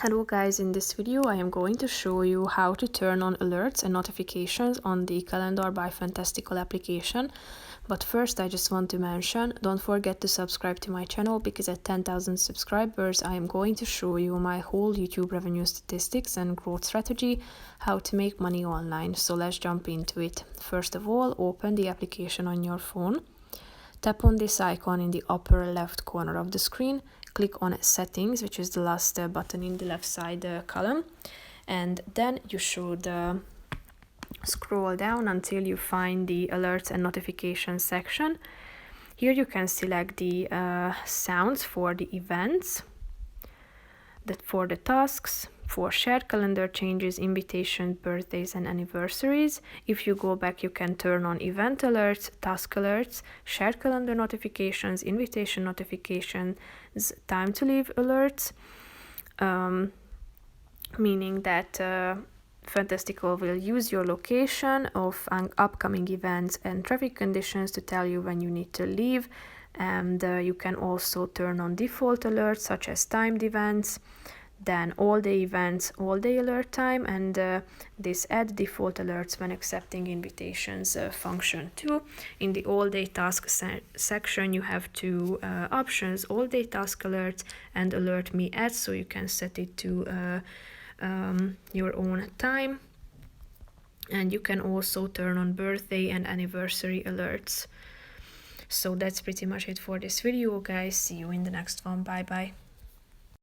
Hello guys, in this video I am going to show you how to turn on alerts and notifications on the Calendar by Fantastical application. But first I just want to mention, don't forget to subscribe to my channel because at 10,000 subscribers I am going to show you my whole YouTube revenue statistics and growth strategy, how to make money online. So let's jump into it. First of all, open the application on your phone. Tap on this icon in the upper left corner of the screen. Click on Settings, which is the last button in the left side column. And then you should scroll down until you find the Alerts and Notifications section. Here you can select the sounds for the events, for the tasks, for shared calendar changes, invitations, birthdays and anniversaries. If you go back, you can turn on event alerts, task alerts, shared calendar notifications, invitation notifications, time to leave alerts, meaning that Fantastical will use your location of upcoming events and traffic conditions to tell you when you need to leave. And you can also turn on default alerts such as timed events, then all day events, all day alert time, and this add default alerts when accepting invitations function too. In the all day task section you have two options, all day task alerts and alert me at, so you can set it to your own time. And you can also turn on birthday and anniversary alerts. So that's pretty much it for this video, guys. See you in the next one. Bye bye.